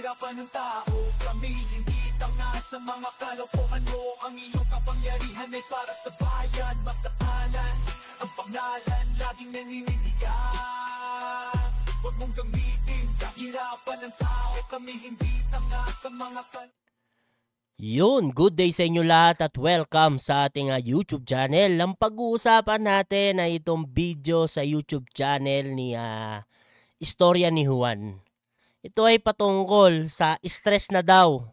kahirapan ng tao. Kami hindi tanga sa mga kalokohan mo. Ang iyong kapangyarihan ay para sa bayan. Basta alan, ang pangalan laging naninindigan. Huwag mong gamitin kahirapan ng tao. Kami hindi tanga sa mga Yun, good day sa inyo lahat at welcome sa ating YouTube channel. Ang pag-uusapan natin ay itong video sa YouTube channel ni Istorya ni Juan. Ito ay patungkol sa stress na daw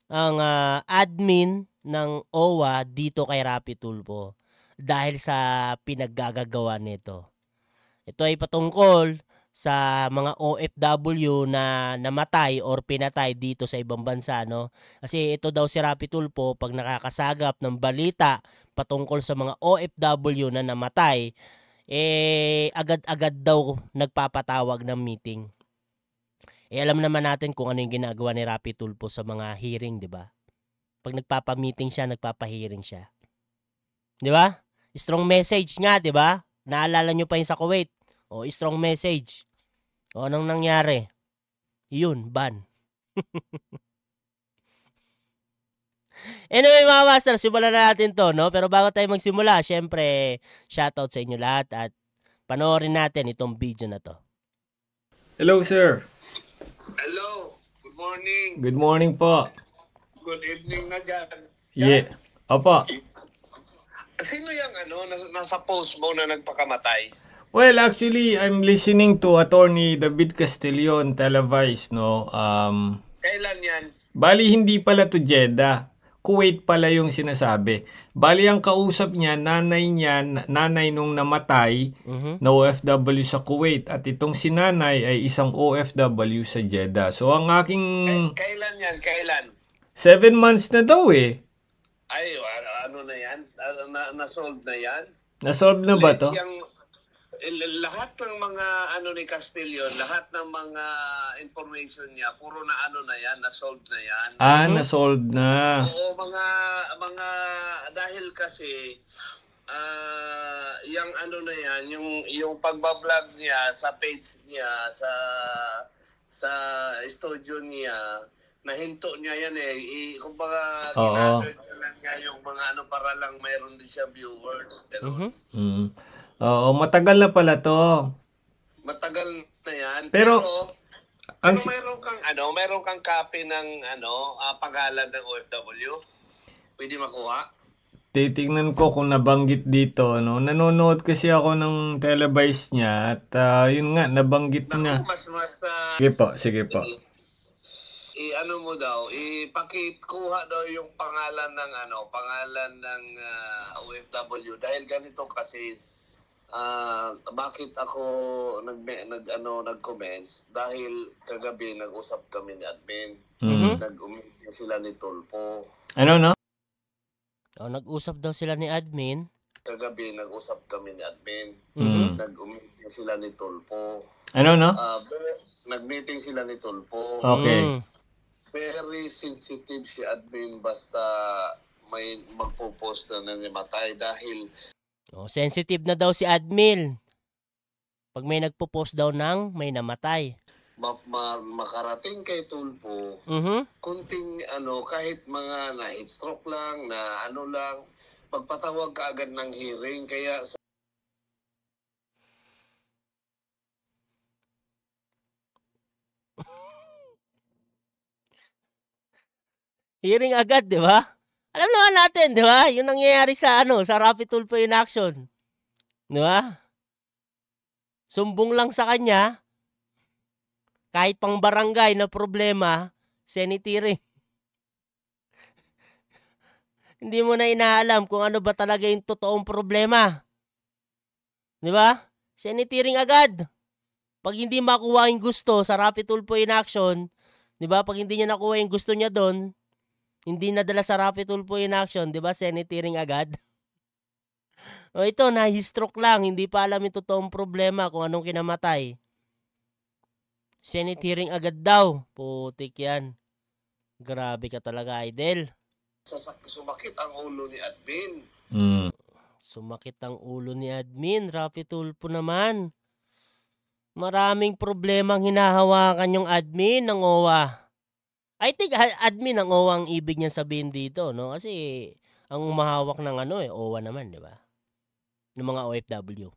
ang admin ng OWA dito kay Rapi Tulfo dahil sa pinaggagawa nito. Ito ay patungkol sa mga OFW na namatay or pinatay dito sa ibang bansa, no? Kasi ito daw si Rapi Tulfo, pag nakakasagap ng balita patungkol sa mga OFW na namatay, agad-agad daw nagpapatawag ng meeting. Alam naman natin kung ano yung ginagawa ni Rapi Tulfo sa mga hearing, di ba? Pag nagpapa-meeting siya, nagpapa-hearing siya. Di ba? Strong message nga, di ba? Naalala nyo pa yung sa Kuwait. O, strong message. O, anong nangyari? Yun, ban. Anyway, mga master, simulan na natin to, no? Pero bago tayo magsimula, syempre, shoutout sa inyo lahat at panoorin natin itong video na to. Hello, sir. Hello. Good morning. Good morning po. Good evening na dyan. Yeah. Opo. Sino yung nasa post mo na nagpakamatay? Well, actually, I'm listening to Attorney David Castillon televised, no? Kailan yan? Bali, hindi pala to Jeddah. Kuwait pala yung sinasabi. Bali, ang kausap niya, nanay nung namatay na OFW sa Kuwait. At itong sinanay ay isang OFW sa Jeddah. So, ang aking... Kailan yan? Kailan? 7 months na daw eh. Ay, ano na yan? Na-solve na yan? Na-solve na ba to? Lahat ng mga ni Castillo, lahat ng mga information niya, puro na na yan, na-solve na yan. Na-solve na. Oo, mga dahil kasi yung na yan, yung pagbablog niya sa page niya, sa studio niya, nahinto niya yan eh. Kumbaga, ginagawin lang niya yung mga para lang mayroon din siya viewers. Pero, Oo, matagal na pala to. matagal na yan. Pero meron kang copy ng pangalan ng OFW? Pwede makuha? Titingnan ko kung nabanggit dito, no. Nanonood kasi ako ng televised niya at yun nga nabanggit niya. Sige po. Mo daw, ipakikuha daw yung pangalan ng OFW dahil ganito kasi bakit ako nag-comments dahil kagabi nag-usap kami ni admin. Nag-umitin sila ni Tulfo. No? Nag-usap daw sila ni admin. Kagabi nag-usap kami ni admin. Nag-umitin sila ni Tulfo. No? Nag-meeting sila ni Tulfo. Okay. Very sensitive si admin basta may magpo-post na namatay dahil sensitive na daw si admin. Pag may nagpo-post daw ng may namatay. Makarating kay Tulfo, kunting kahit mga na-heat stroke lang, na lang, pagpatawag ka agad ng hearing, kaya hearing agad, di ba? Alam naman natin, di ba? Yung nangyayari sa sa Rapi Tulfo in action. Di ba? Sumbong lang sa kanya, kahit pang barangay na problema, Senate hearing. Hindi mo na inaalam kung ano ba talaga yung totoong problema. Di ba? Senate hearing agad. Pag hindi makuha yung gusto sa Rapi Tulfo in action, di ba? Pag hindi niya nakuha yung gusto niya doon, hindi nadala sa Rapi Tulfo in action, di ba? Senate hearing agad. O ito, na-stroke lang. Hindi pa alam yung totoong problema kung anong kinamatay. Senate hearing agad daw. Putik yan. Grabe ka talaga, Idol. sumakit ang ulo ni admin. Sumakit ang ulo ni admin. Rapi Tulfo naman. Maraming problemang hinahawakan yung admin ng OWA. I think admin ang OWA ang ibig niyang sabihin dito, no? Kasi ang umahawak ng OWA naman, di ba? Ng mga OFW.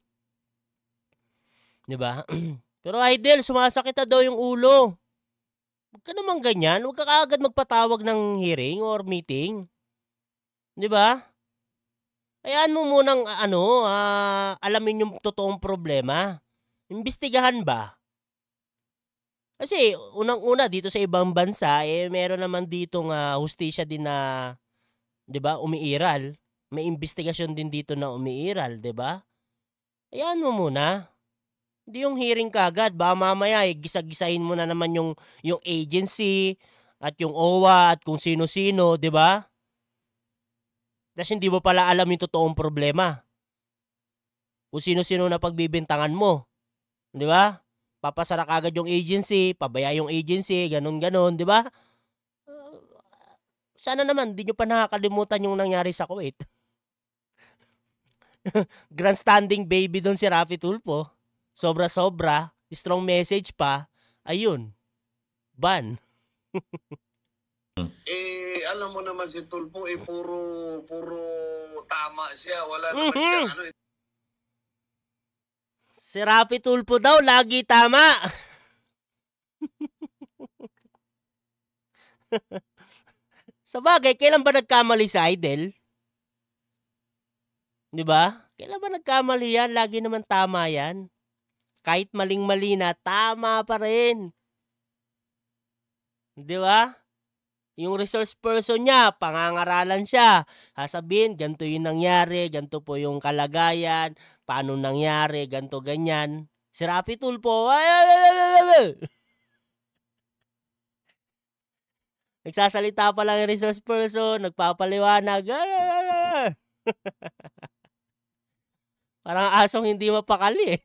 Di ba? Pero Idol, sumasakit na daw yung ulo. Huwag ka naman ganyan. Huwag ka kaagad magpatawag ng hearing or meeting. Di ba? Hayaan mo munang alamin yung totoong problema. Imbestigahan ba? Kasi unang-una dito sa ibang bansa, meron naman ditong hustisya din na, 'di ba, umiiral. May investigasyon din dito na umiiral, 'di ba? Hayaan mo muna. Hindi yung hearing kagad, baka mamaya gisa-gisahin mo na naman yung agency at yung OWA at kung sino-sino, 'di ba? Tapos hindi mo pala alam yung totoong problema. Kung sino-sino na pagbibintangan mo, 'di ba? Papasara kagad yung agency, pabaya yung agency, ganun-ganon, di ba? Sana naman, di nyo pa nakakalimutan yung nangyari sa Kuwait. Grandstanding baby doon si Raffy Tulfo. Sobra-sobra, strong message pa, ayun, ban. Alam mo naman si Tulfo, puro tama siya. Wala naman siya, Si Raffy Tulfo daw, lagi tama. Sa bagay, kailan ba nagkamali si Idol? Di ba? Kailan ba nagkamali yan? Lagi naman tama yan. Kahit maling-mali na, tama pa rin. Di ba? Yung resource person niya, pangangaralan siya. Sasabihin, ganito yung nangyari, ganito po yung kalagayan, paano nangyari, ganito, ganyan. Si Raffy Tulfo, nagsasalita pa lang yung resource person, nagpapaliwanag. Parang asong hindi mapakali eh.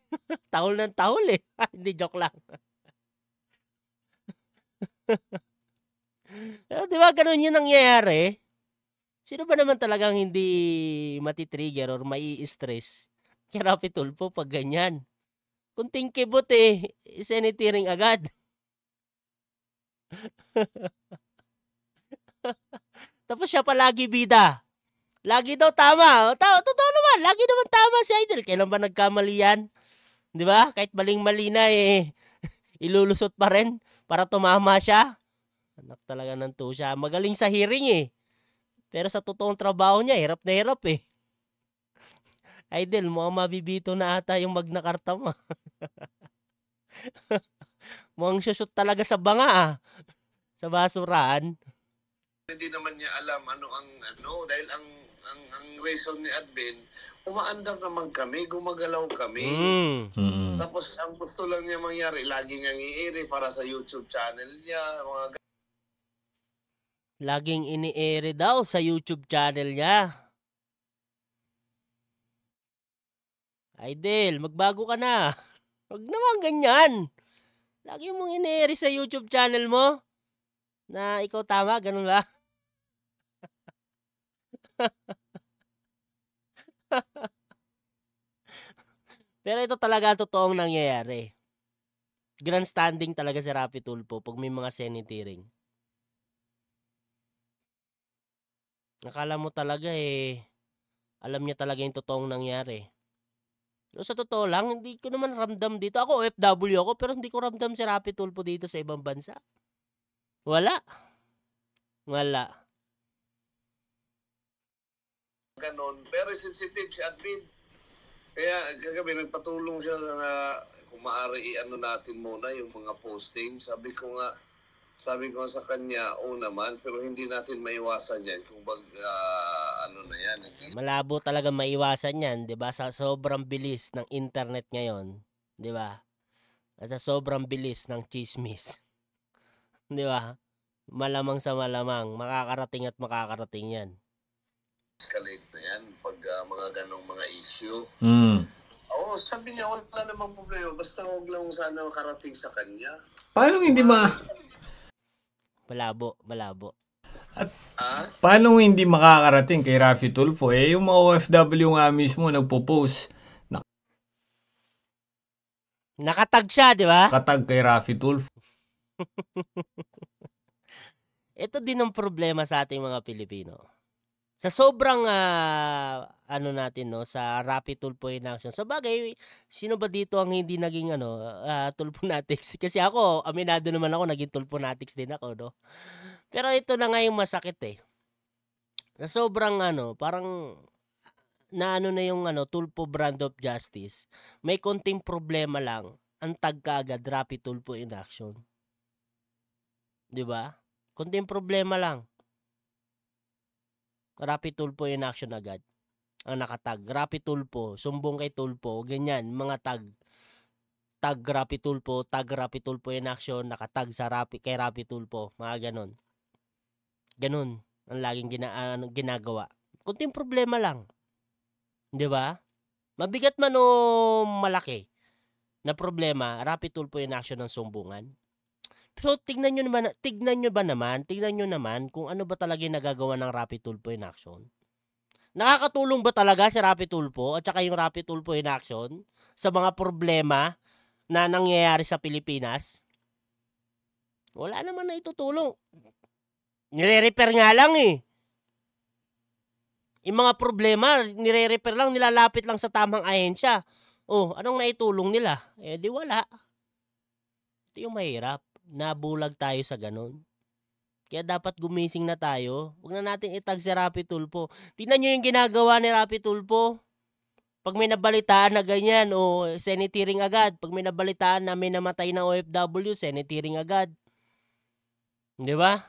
Tahol ng tahol eh. Hindi, joke lang. Di ba ganun yung nangyayari? Sino ba naman talagang hindi matitrigger or mai-stress kay Raffy Tulfo pag ganyan? Kunting kibot senitiring agad. Tapos siya palagi bida. Lagi daw tama. Totoo naman, lagi naman tama si Idol. Kailan ba nagkamali yan? Di ba? Kahit maling-mali na ilulusot pa rin para tumama siya. Anak talaga ng siya. Magaling sa hearing Pero sa totoong trabaho niya, hirap na hirap Idol, mukhang mabibito na ata yung Magna Carta mo. Mukhang shoot talaga sa banga sa basuraan. Hindi naman niya alam dahil ang reason ni admin, umaandar naman kami, gumagalaw kami. Tapos ang gusto lang niya mangyari, lagi niyang i-air para sa YouTube channel niya, mga laging ini-air daw sa YouTube channel niya. Idol, magbago ka na. Huwag naman ganyan. Lagi mong ini-air sa YouTube channel mo na ikaw tama, ganun lang. Pero ito talaga totoong nangyayari. Grandstanding talaga si Raffy Tulfo pag may mga senitiring. Nakala mo talaga alam niya talaga yung totoong nangyari. Pero sa totoo lang, hindi ko naman ramdam dito. Ako OFW ako, pero hindi ko ramdam si Raffy Tulfo dito sa ibang bansa. Wala. ganon. Very sensitive si admin. Kaya kagabi nagpatulong siya na kung maaari natin muna yung mga posting. Sabi ko nga sa kanya, naman, pero hindi natin maiwasan yan kung yan. Malabo talaga maiwasan yan, di ba? Sa sobrang bilis ng internet ngayon, di ba? At sa sobrang bilis ng chismis. Di ba? Malamang sa malamang, makakarating yan. Escalate na yan pag mga ganong mga issue. Sabi niya, wala namang problema. Basta huwag lang sana makarating sa kanya. Paano hindi Malabo. At paano hindi makakarating kay Raffy Tulfo? Yung mga OFW nga mismo nagpo-post. Nakatag siya, di ba? Katag kay Raffy Tulfo. Ito din ang problema sa ating mga Pilipino. Sa sobrang ano natin no sa Rapid Tulpo in action. Sa bagay, sino ba dito ang hindi naging Tulponatics? Kasi ako, aminado naman ako, naging Tulponatics din ako, no. Pero ito na nga yung masakit eh. Sa sobrang parang na yung Tulpo brand of justice. May konting problema lang, ang tag kaagad Rapid Tulpo in action. 'Di ba? Konting problema lang. Rapid Tulpo in action agad. Ang nakatag. Rapid Tulpo, sumbong kay Tulpo, ganyan, mga tag. Tag Rapid Tulpo, tag Rapid Tulpo in action, nakatag sa kay Rapid Tulpo, mga ganon. Ganon ang laging ginagawa. Kunting problema lang. 'Di ba? Mabigat man o malaki na problema, Rapid Tulpo in action ng sumbungan. Pero tignan nyo naman kung ano ba talaga yung nagagawa ng Rapid Tulpo in action. Nakakatulong ba talaga si Rapid Tulpo at saka yung Rapid Tulpo in action sa mga problema na nangyayari sa Pilipinas? Wala naman na itutulong. Nire-repair nga lang eh. Yung mga problema, nire-repair lang, nilalapit lang sa tamang ahensya. Oh, anong naitulong nila? Eh di wala. Ito yung mahirap. Nabulag tayo sa ganun. Kaya dapat gumising na tayo. Huwag na natin itag si Rapid Tulpo. Tingnan nyo yung ginagawa ni Rapid Tulpo. Pag may nabalitaan na ganyan, Senate hearing agad. Pag may nabalitaan na may namatay na OFW, Senate hearing agad. Di ba?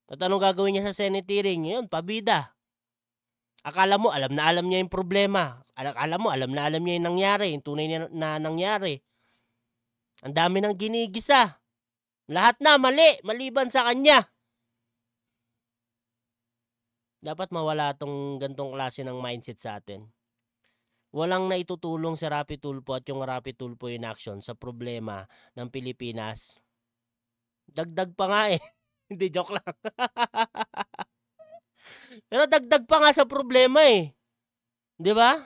At anong gagawin niya sa Senate hearing? Yun, pabida. Akala mo, alam niya yung problema. Akala mo, alam niya yung nangyari. Yung tunay na nangyari. Ang dami nang ginigisa. Lahat na mali, maliban sa kanya. Dapat mawala tong gantong klase ng mindset sa atin. Walang naitutulong si Rapid Tulpo at yung Rapid Tulpo in action sa problema ng Pilipinas. Dagdag pa nga eh. Hindi, joke lang. Pero dagdag pa nga sa problema eh. 'Di ba?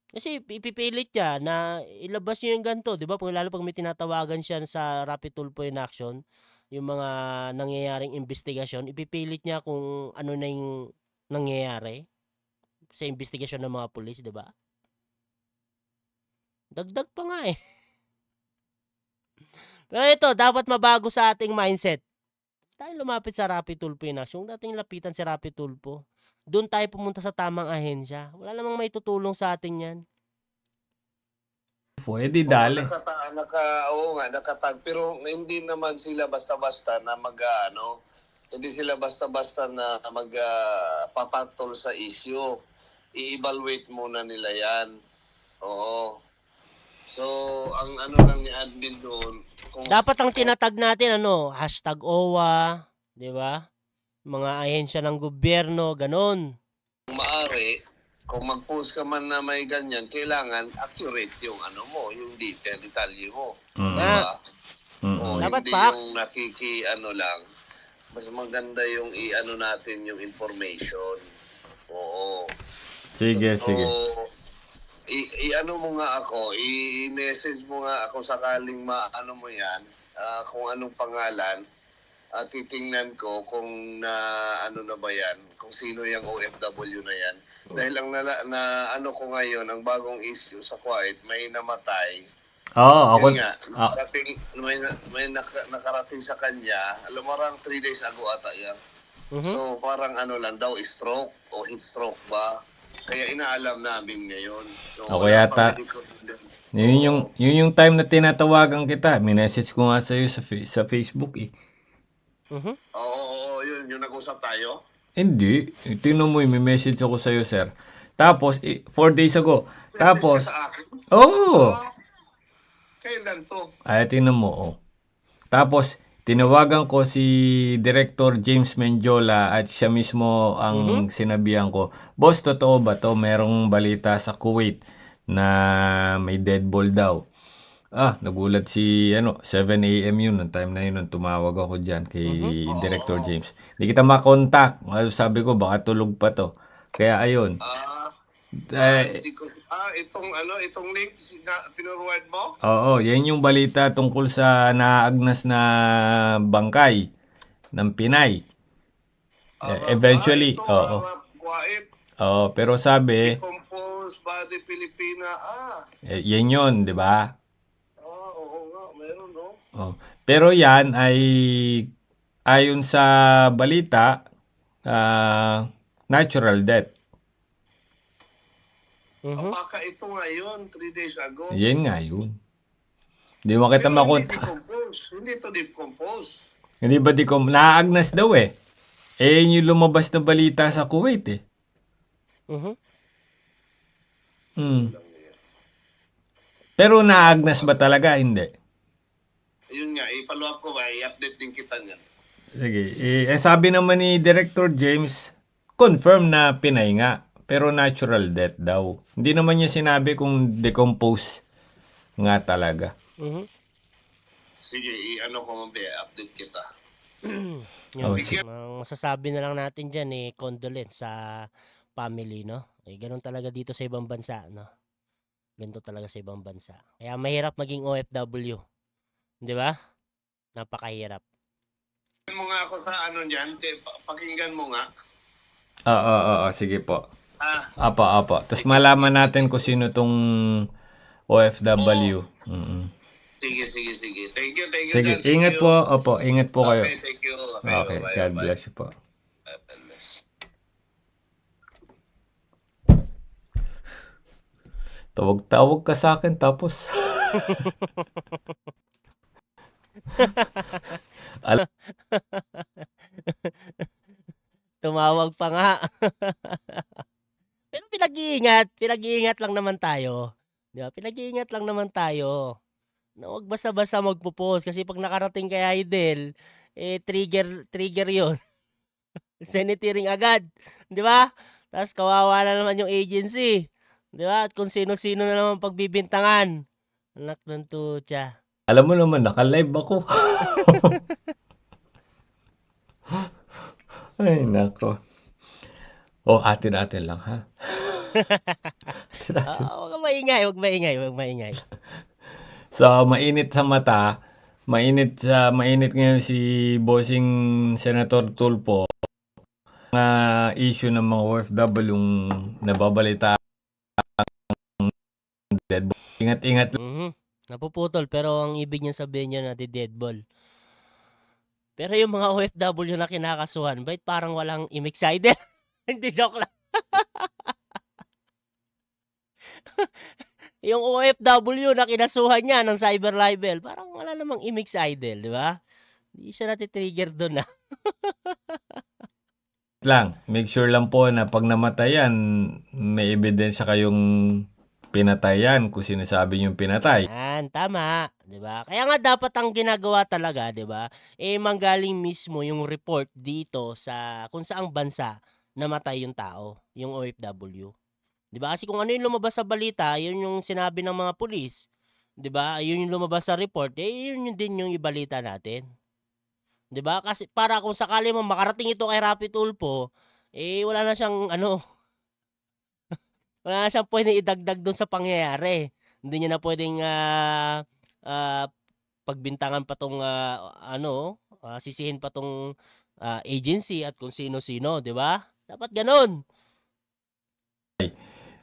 Kasi ipipilit niya na ilabas niyo yung ganito, 'di ba? Lalo pag may tinatawagan siya sa Rapid Tulpo in action, yung mga nangyayaring investigasyon, ipipilit niya kung ano na yung nangyayari sa investigasyon ng mga pulis, 'di ba? Dagdag pa nga eh. Pero ito, dapat mabago sa ating mindset. Tayo lumapit sa Rapid Tulpo in action, dating lapitan si Rapid Tulpo. Doon tayo pumunta sa tamang ahensya. Wala namang may tutulong sa atin yan. Pwede dali. Nakatag. Pero hindi naman sila basta-basta na hindi sila basta-basta na papatol sa issue. I-evaluate muna nila yan. Oo. So, ang lang ni admin doon. Dapat ang tinatag natin, #OWA, di ba? Mga ahensya ng gobyerno, ganon. Maaari, kung mag-post ka man na may ganyan, kailangan accurate yung yung detalye mo. Diba? Dapat hindi facts. Yung lang. Mas maganda yung natin yung information. Oo. Sige. Mo nga ako, i-message mo nga ako sakaling mo yan, kung anong pangalan. Titingnan ko kung na ba yan, kung sino yung OFW na yan. Dahil ang ko ngayon, ang bagong issue sa Kuwait, may namatay. Ako nga, may nakarating sa kanya, alam mo 3 days ago ata yan. So parang daw stroke o heat stroke ba? Kaya inaalam namin ngayon. So, ako yata. Yun yung time na tinatawagan kita. Minessage ko nga sa'yo sa Facebook eh. Oo, yun. Yung nag-usap tayo? Hindi. Tingnan mo, may message ako sa'yo, sir. Tapos, 4 days ago. Tapos, sa akin? Oo. Kailan to? Ay, tingnan mo, Tapos, tinawagan ko si Director James Menjola at siya mismo ang sinabihan ko, boss, totoo ba to? Merong balita sa Kuwait na may dead ball daw. Nagulat si 7 a.m. yun. Ang time na yun, tumawag ako dyan kay Director James. Hindi kita makontak. Sabi ko, baka tulog pa to. Kaya ayun. Hindi ko, itong link na pinurward mo? Oo, yan yung balita tungkol sa naagnas na bangkay ng Pinay. Eventually, oo. Oo, pero sabi, Decomposed body Pilipina. yan yun, di ba? Oo nga, meron, no? Oh. Pero yan ay ayon sa balita, natural death. Baka ito ngayon, 3 days ago. Yan nga yun. Hindi mo kita makontak. Hindi ito decompose. Hindi ba naagnas daw eh. Yun yung lumabas na balita sa Kuwait eh. Pero naagnas ba talaga? Hindi. Yun nga, i-follow up ko ba? I-update din kita niyan. Sige. Sabi naman ni Director James, confirm na Pinay nga. Pero natural death daw. Hindi naman niya sinabi kung decompose nga talaga. Sige, ko mo ba? Update kita. Masasabi na lang natin dyan condolence sa family, no? Ganun talaga dito sa ibang bansa, no? Ganito talaga sa ibang bansa. Kaya mahirap maging OFW. Di ba? Napakahirap. Pakinggan mo nga ako sa dyan. Pakinggan mo nga. Oo, sige po. Apa. Tapos malaman natin kung sino tong OFW. Sige. Thank you. Sige, ingat po. Opo, ingat po kayo. Okay, thank you. Okay, God bless you po. God bless. Tawag ka sa akin tapos. Tumawag pa nga. Pero pinag-iingat lang naman tayo. Di ba? Pinag-iingat lang naman tayo. Na wag basta-basta magpo-post kasi pag nakarating kay Idel, trigger 'yon. Sanitiring agad, 'di ba? Tapos kawawa na naman yung agency. 'Di ba? At kung sino-sino na naman pagbibintangan. Anak ng tutya. Alam mo naman, naka-live ako. Ay, nako. Atin lang, ha? Huwag maingay. So, mainit sa mata. Mainit ngayon si Bossing Senator Tulfo. Issue ng mga OFW yung nababalita dead ball. Ingat-ingat lang. Napuputol pero ang ibig niya sabihin niya na dead ball. Pero yung mga OFW na kinakasuhan, bait parang walang excited. Hindi, joke lang. Yung OFW na kinasuhan niya ng cyber libel, parang wala namang imix idol, di ba? Hindi siya natitrigger doon na. Lang, make sure lang po na pag namatayan, may ebidensya kayong pinatayan kung sinasabi yung pinatay. Yan, tama, 'di ba? Kaya nga dapat ang ginagawa talaga, 'di ba? Manggaling mismo yung report dito sa kung saang bansa namatay yung tao, yung OFW. 'Di ba? Kasi kung ano yung lumabas sa balita, yun yung sinabi ng mga pulis. 'Di ba? Yun yung lumabas sa report, yun din yung ibalita natin. 'Di ba? Kasi para kung sakali mo makarating ito kay Rapi Tulfo, wala na siyang wala na siyang pwedeng idagdag doon sa pangyayari. Hindi niya na pwedeng pagbintangan pa tong sisihin pa tong agency at kung sino-sino, 'di ba? Dapat ganoon.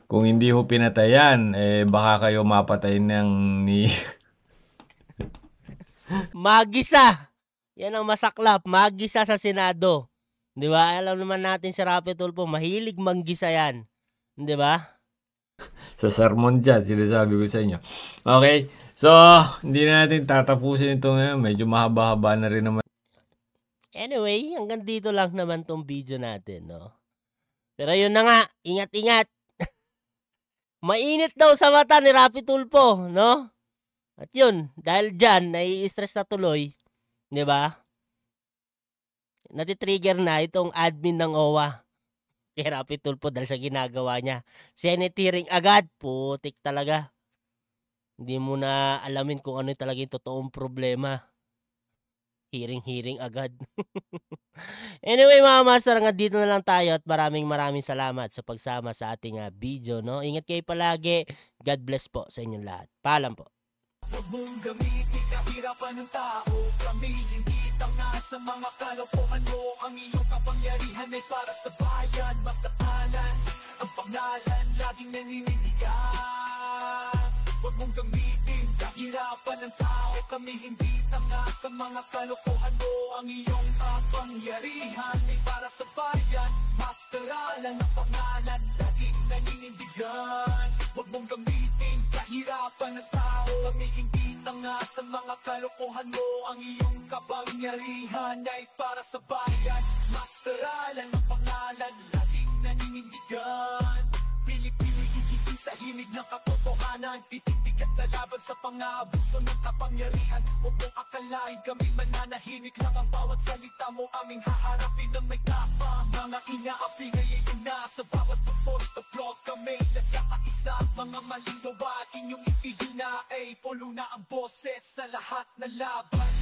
Kung hindi ho pinatayan, baka kayo mapatay ni Magisa. Yan ang masaklap, magisa sa Senado. 'Di ba? Alam naman natin si Rapi Tulfo, mahilig manggisa 'yan. 'Di ba? Sa sermon dyan, sinasabi ko sa inyo. Okay, so hindi na natin tatapusin ito ngayon. Medyo mahaba-haba na rin naman. Anyway, hanggang dito lang naman tong video natin, no? Pero yun na nga, ingat-ingat. Mainit daw sa mata ni Rapi Tulfo, no? At yun, dahil dyan, nai-stress na tuloy, di ba? Natitrigger na itong admin ng OWA. Kay Rapi Tulfo dahil sa ginagawa niya. Sanitiring agad, putik talaga. Hindi mo na alamin kung ano talaga yung totoong problema. Hearing agad. Anyway mga master, hanggang dito na lang tayo at maraming salamat sa pagsama sa ating video, no? Ingat kayo palagi. God bless po sa inyong lahat. Paalam po. Huwag mong gamitin kahirapan ng tao. Kami hindi tanga sa mga kalokohan mo. Ang iyong kapangyarihan ay para sa bayan. Mas takalan ang pangalan, laging naninindigan. Huwag mong gamitin kahirapan ng tao. Kami hindi tanga sa mga kalokohan mo. Ang iyong kapangyarihan ay para sa bayan. Mas takalan ang pangalan, laging naninindigan. Huwag mong gamitin kahirapan ng tao. Kami hindi tanga sa mga kalokohan mo. Ang iyong kapangyarihan ay para sa bayan. Mas taralan ang pangalan, laging naninindigan. Pili-pili igising sa himig ng katotohanan. Titindig at lalaban sa pang-aabuso ng kapangyarihan. Huwag mong akalain kami mananahimik lang. Ang bawat salita mo aming haharapin ng may tapang. Mga inaapi ngayon na sa bawat post of vlog kami nagkakaisa. Mga maling gawa inyong ipihina ay pulo na ang boses sa lahat na laban.